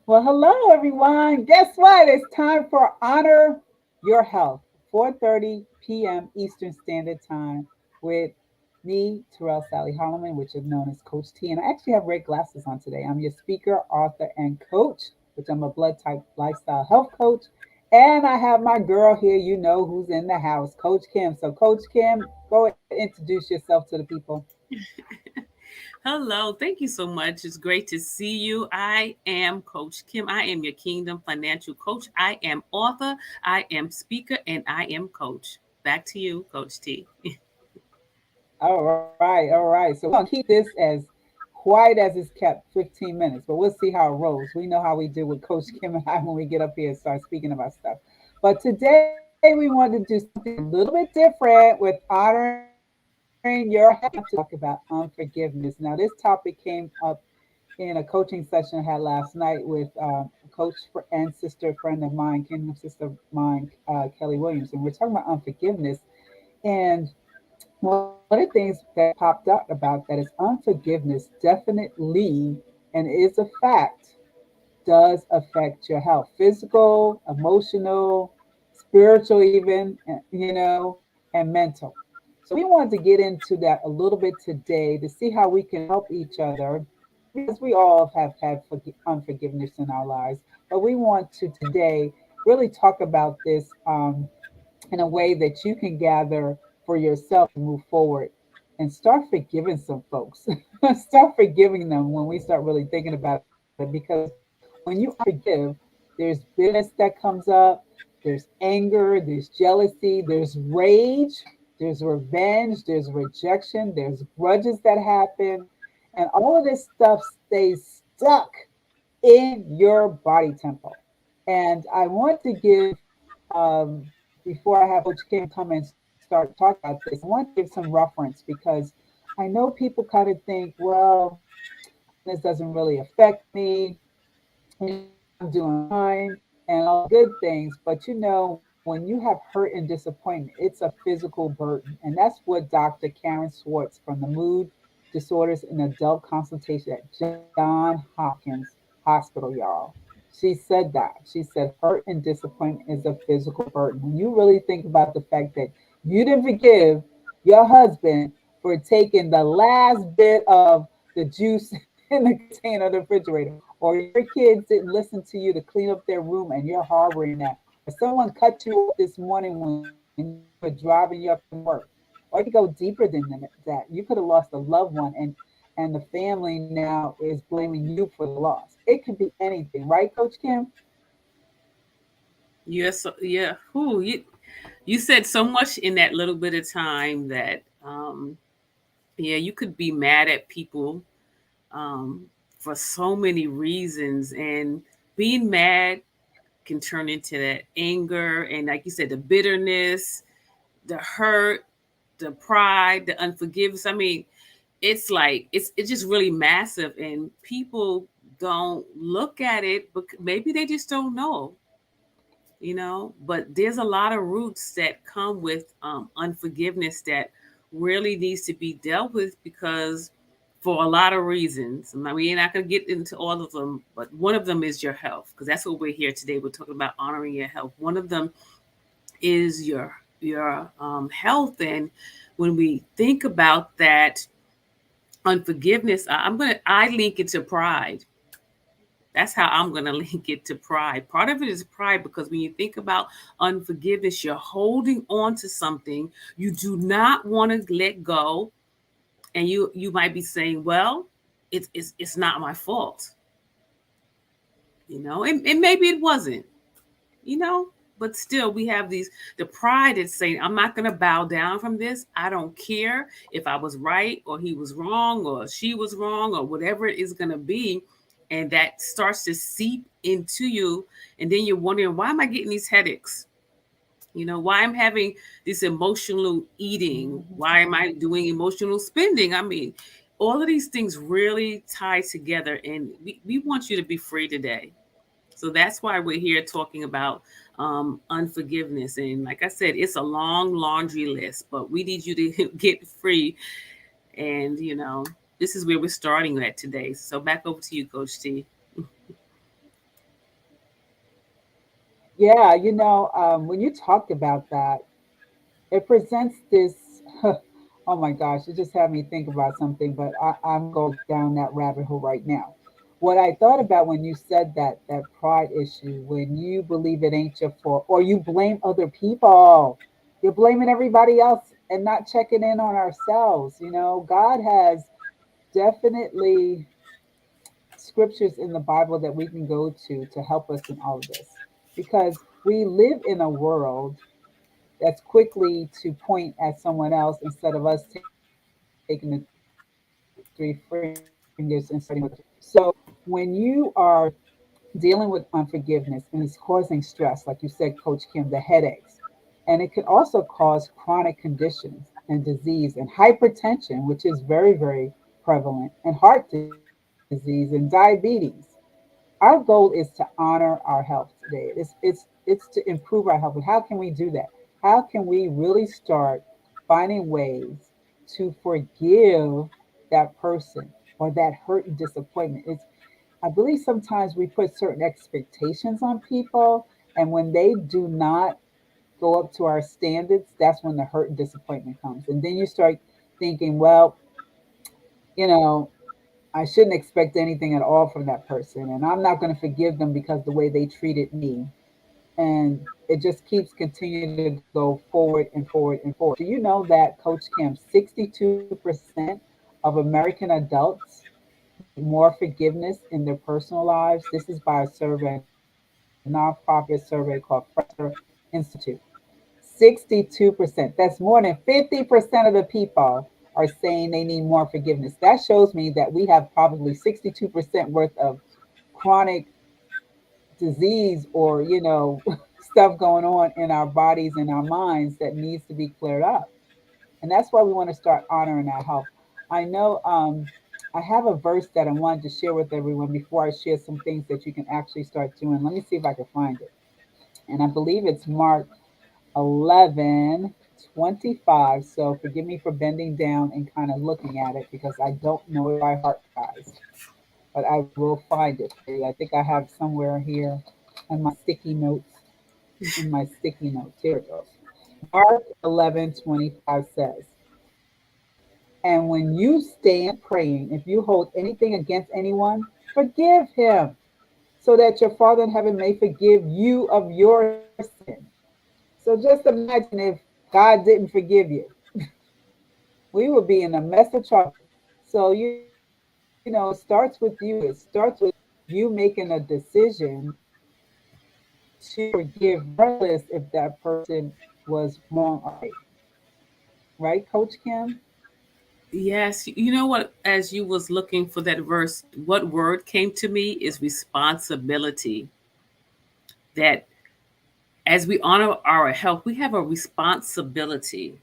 Well, hello everyone. Guess what? It's time for Honor Your Health, 4:30 p.m. Eastern Standard Time with me, Terrell Sally Holloman, which is known as Coach T. And I actually have red glasses on today. I'm your speaker, author, and coach, which I'm a blood type lifestyle health coach. And I have my girl here, you know who's in the house, Coach Kim. So, Coach Kim, go ahead and introduce yourself to the people. Hello, thank you so much. It's great to see you. I am Coach Kim. I am your Kingdom Financial Coach. I am author, I am speaker, and I am coach. Back to you, Coach T. All right. So we're gonna keep this as quiet as it's kept, 15 minutes, but we'll see how it rolls. We know how we do with Coach Kim and I when we get up here and start speaking about stuff. But today we want to do something a little bit different with honoring your health. Talk about unforgiveness. Now, this topic came up in a coaching session I had last night with a coach and sister friend of mine, kingdom sister of mine, Kelly Williams, and we're talking about unforgiveness. And one of the things that popped up about that is unforgiveness definitely and is a fact does affect your health, physical, emotional, spiritual, even, and mental. So we wanted to get into that a little bit today to see how we can help each other because we all have had unforgiveness in our lives. But we want to today really talk about this in a way that you can gather for yourself to move forward and start forgiving some folks. Start forgiving them when we start really thinking about it because when you unforgive, there's bitterness that comes up, there's anger, there's jealousy, there's rage, there's revenge, there's rejection, there's grudges that happen, and all of this stuff stays stuck in your body temple. And I want to give, before I have Coach Kim come and start talking about this, I want to give some reference because I know people kind of think, well, this doesn't really affect me. I'm doing fine and all the good things. But when you have hurt and disappointment, it's a physical burden. And that's what Dr. Karen Swartz from the Mood Disorders and Adult Consultation at John Hopkins Hospital, y'all. She said that. She said hurt and disappointment is a physical burden. When you really think about the fact that you didn't forgive your husband for taking the last bit of the juice in the container of the refrigerator, or your kids didn't listen to you to clean up their room and you're harboring that, or someone cut you off this morning when you were driving you up from work, or you could go deeper than that. You could have lost a loved one, and the family now is blaming you for the loss. It could be anything, right, Coach Kim? Yes, yeah. You said so much in that little bit of time that, yeah, you could be mad at people um, for so many reasons. And being mad can turn into that anger and, like you said, the bitterness, the hurt, the pride, the unforgiveness. I mean, it's like it's just really massive, and people don't look at it, but maybe they just don't know, But there's a lot of roots that come with unforgiveness that really needs to be dealt with because for a lot of reasons. I mean, we're not going to get into all of them, but one of them is your health because that's what we're here today. We're talking about honoring your health. One of them is your health, and when we think about that unforgiveness, I link it to pride. That's how I'm going to link it to pride. Part of it is pride because when you think about unforgiveness, you're holding on to something you do not want to let go, and you might be saying, "Well, it's not my fault," and maybe it wasn't, you know. But still, we have the pride that's saying, "I'm not going to bow down from this. I don't care if I was right or he was wrong or she was wrong or whatever it is going to be." And that starts to seep into you, and then you're wondering, why am I getting these headaches? Why I'm having this emotional eating? Why am I doing emotional spending? I mean, all of these things really tie together, and we want you to be free today. So that's why we're here talking about unforgiveness. And like I said, it's a long laundry list, but we need you to get free. And, this is where we're starting at today. So back over to you, Coach T. Yeah, when you talked about that, it presents this. Oh my gosh, it just had me think about something, but I'm going to go down that rabbit hole right now. What I thought about when you said that pride issue, when you believe it ain't your fault, or you blame other people, you're blaming everybody else and not checking in on ourselves. God has definitely scriptures in the Bible that we can go to help us in all of this, because we live in a world that's quickly to point at someone else instead of us taking the three fingers and starting with ourselves. So when you are dealing with unforgiveness and it's causing stress, like you said, Coach Kim, the headaches, and it can also cause chronic conditions and disease and hypertension, which is very, very prevalent, and heart disease and diabetes. Our goal is to honor our health today. It's to improve our health. And how can we do that? How can we really start finding ways to forgive that person or that hurt and disappointment? I believe sometimes we put certain expectations on people, and when they do not go up to our standards, that's when the hurt and disappointment comes. And then you start thinking, well, you know, I shouldn't expect anything at all from that person, and I'm not going to forgive them because the way they treated me. And it just keeps continuing to go forward and forward and forward. Do you know that, Coach Kim, 62% of American adults need more forgiveness in their personal lives? This is by a survey, a nonprofit survey called Fraser Institute. 62%. That's more than 50% of the people are saying they need more forgiveness. That shows me that we have probably 62% worth of chronic disease, or stuff going on in our bodies and our minds that needs to be cleared up. And that's why we want to start honoring our health. I know I have a verse that I wanted to share with everyone before I share some things that you can actually start doing. Let me see if I can find it. And I believe it's Mark 11:25. So forgive me for bending down and kind of looking at it because I don't know it by heart, guys. But I will find it for you. I think I have somewhere here on my sticky notes. In my sticky notes. Here it goes. Mark 11:25 says, and when you stand praying, if you hold anything against anyone, forgive him, so that your Father in heaven may forgive you of your sin. So just imagine if God didn't forgive you, we would be in a mess of trouble. So, it starts with you. It starts with you making a decision to forgive, regardless if that person was wrong or right. Right, Coach Kim? Yes, you know what? As you was looking for that verse, what word came to me is responsibility. That as we honor our health, we have a responsibility.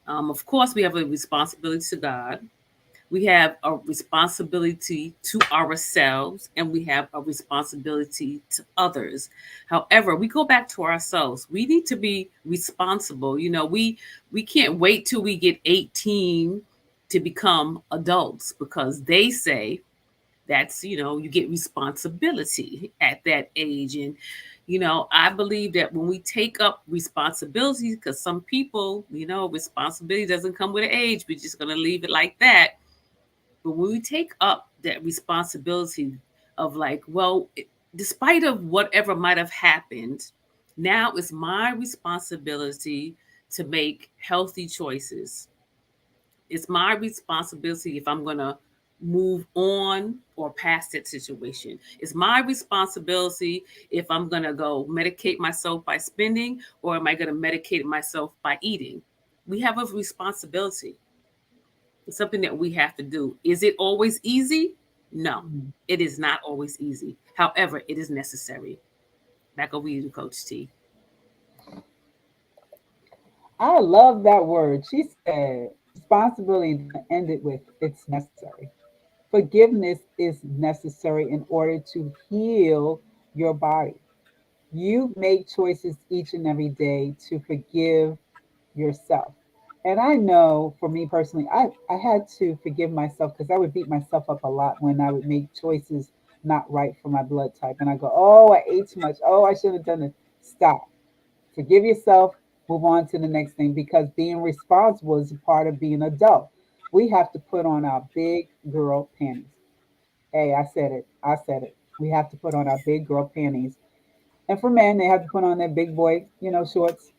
Of course, we have a responsibility to God. We have a responsibility to ourselves, and we have a responsibility to others. However, we go back to ourselves. We need to be responsible. We can't wait till we get 18 to become adults, because they say that's, you get responsibility at that age. And I believe that when we take up responsibilities, because some people, responsibility doesn't come with an age, we're just going to leave it like that. But when we take up that responsibility of, like, well, despite of whatever might have happened, now it's my responsibility to make healthy choices. It's my responsibility if I'm going to move on or past that situation. It's my responsibility if I'm going to go medicate myself by spending, or am I going to medicate myself by eating. We have a responsibility. It's something that we have to do. Is it always easy? No, Mhm. it is not always easy. However, it is necessary. Back over you to Coach T. I love that word. She said responsibility and then ended with it's necessary. Forgiveness is necessary in order to heal your body. You make choices each and every day to forgive yourself. And I know for me personally, I had to forgive myself because I would beat myself up a lot when I would make choices not right for my blood type. And I go, oh, I ate too much. Oh, I should have done this. Stop. Forgive yourself, move on to the next thing, because being responsible is a part of being adult. We have to put on our big girl panties. Hey, I said it. I said it. We have to put on our big girl panties. And for men, they have to put on their big boy, shorts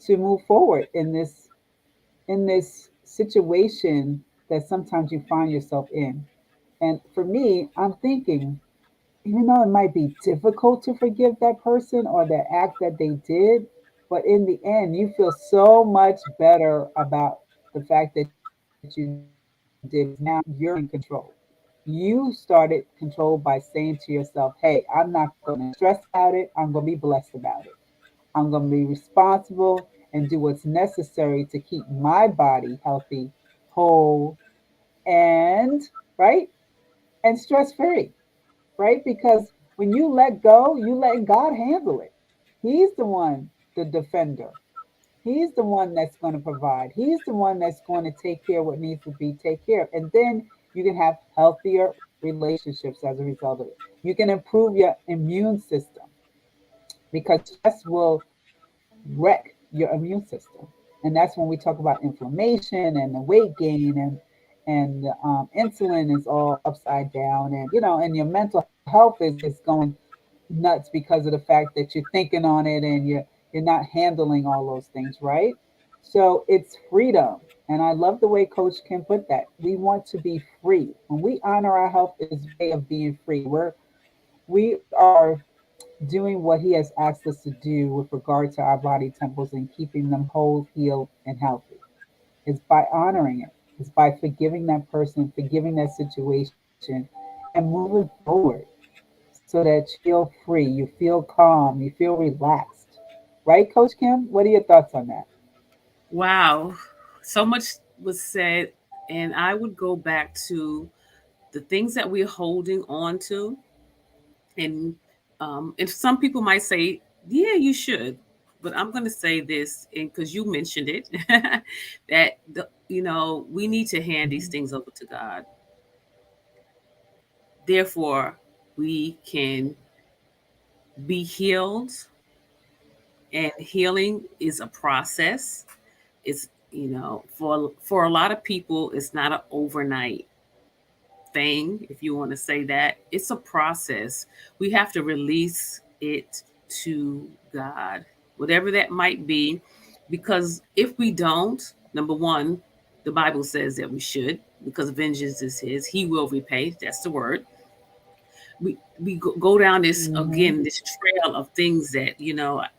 to move forward in this situation that sometimes you find yourself in. And for me, I'm thinking, even though it might be difficult to forgive that person or the act that they did, but in the end, you feel so much better about the fact that you did it because now you're in control. You started control by saying to yourself, hey, I'm not going to stress about it. I'm going to be blessed about it. I'm going to be responsible and do what's necessary to keep my body healthy, whole, and right, and stress free, right? Because when you let go, you let God handle it. He's the one, the defender. He's the one that's going to provide. He's the one that's going to take care of what needs to be taken care of. And then you can have healthier relationships as a result of it. You can improve your immune system because stress will wreck your immune system. And that's when we talk about inflammation and the weight gain and insulin is all upside down, and and your mental health is going nuts because of the fact that you're thinking on it and you're not handling all those things, right? So it's freedom. And I love the way Coach Kim put that. We want to be free. When we honor our health, is a way of being free. We are doing what he has asked us to do with regard to our body temples and keeping them whole, healed, and healthy. It's by honoring it. It's by forgiving that person, forgiving that situation, and moving forward so that you feel free, you feel calm, you feel relaxed. Right, Coach Kim? What are your thoughts on that? Wow. So much was said. And I would go back to the things that we're holding on to. And some people might say, yeah, you should. But I'm going to say this, and because you mentioned it, that we need to hand these Mhm. things over to God. Therefore, we can be healed, and healing is a process. It's for a lot of people, it's not an overnight thing, if you want to say that. It's a process. We have to release it to God, whatever that might be. Because if we don't, number one, the Bible says that we should, because vengeance is His. He will repay. That's the word. We go down this Mhm. again, this trail of things that,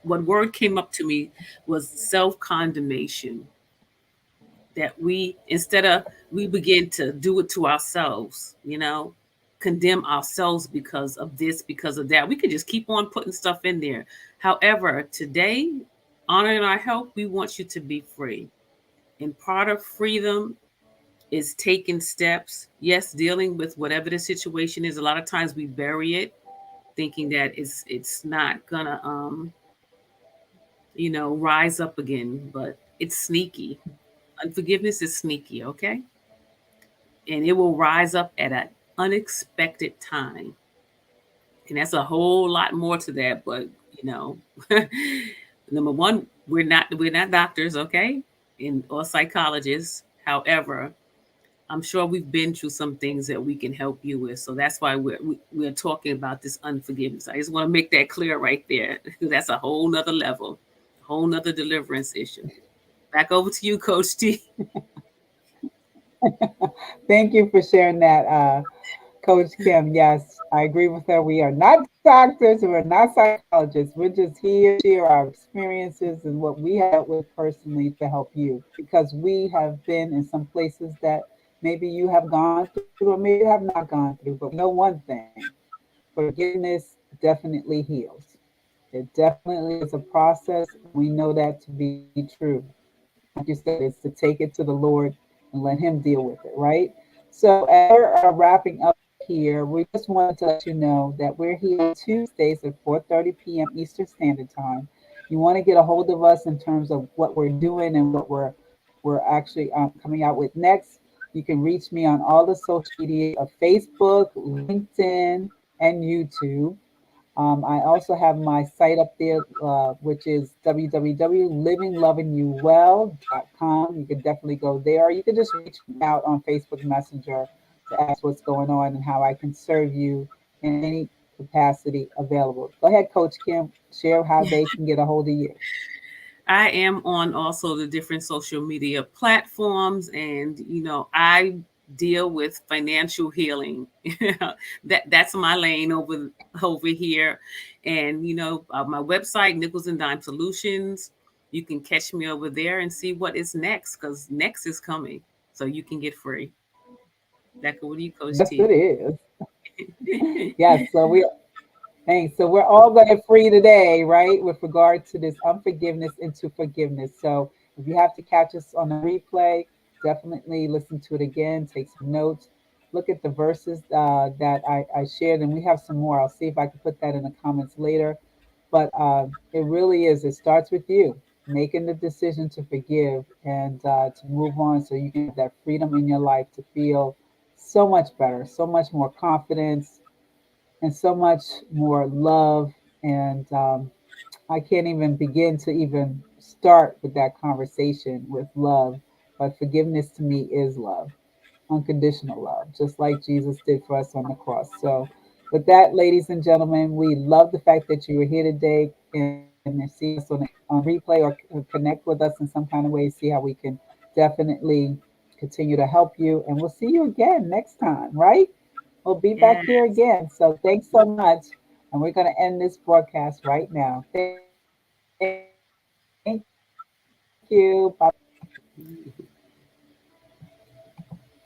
what word came up to me was self condemnation, that we, instead of, we begin to do it to ourselves, condemn ourselves because of this, because of that. We could just keep on putting stuff in there. However, today, honoring our health, we want you to be free. And part of freedom is taking steps. Yes, dealing with whatever the situation is. A lot of times we bury it, thinking that it's not gonna rise up again, but it's sneaky. Unforgiveness is sneaky, okay? And it will rise up at an unexpected time. And that's a whole lot more to that, but you know, number one, we're not doctors, okay, and or psychologists. However, I'm sure we've been through some things that we can help you with. So that's why we're talking about this unforgiveness. I just want to make that clear right there. That's a whole nother level, a whole nother deliverance issue. Back over to you, Coach T. Thank you for sharing that, Coach Kim. Yes, I agree with her. We are not doctors, we're not psychologists. We're just here to share our experiences and what we have dealt with personally to help you, because we have been in some places that maybe you have gone through or maybe you have not gone through. But we know one thing: forgiveness definitely heals. It definitely is a process. We know that to be true. Like you said, it's to take it to the Lord and let Him deal with it, right? So, as we're wrapping up here, we just wanted to let you know that we're here Tuesdays at 4:30 p.m. Eastern Standard Time. You want to get a hold of us in terms of what we're doing and what we're actually coming out with next. You can reach me on all the social media of Facebook, LinkedIn, and YouTube. I also have my site up there, which is www.livinglovingyouwell.com. You can definitely go there. You can just reach me out on Facebook Messenger to ask what's going on and how I can serve you in any capacity available. Go ahead, Coach Kim, share how they can get a hold of you. I am on also the different social media platforms, and I deal with financial healing. That's my lane over here, and my website, Nickels and Dime Solutions. You can catch me over there and see what is next, because next is coming, so you can get free. Back over to you, Coach Yes, T. it is. Yes, thanks. So we're all going to free today, right? With regard to this unforgiveness into forgiveness. So if you have to catch us on a replay, definitely listen to it again, take some notes, look at the verses that I shared, and we have some more. I'll see if I can put that in the comments later. But it really is, it starts with you making the decision to forgive and to move on so you can have that freedom in your life to feel so much better, so much more confidence, and so much more love. And I can't even begin to even start with that conversation with love. But forgiveness to me is love, unconditional love, just like Jesus did for us on the cross. So, with that, ladies and gentlemen, we love the fact that you were here today and see us on replay or connect with us in some kind of way, see how we can definitely continue to help you. And we'll see you again next time, right? We'll be back here Yes. again. So thanks so much. And we're going to end this broadcast right now. Thank you. Bye bye.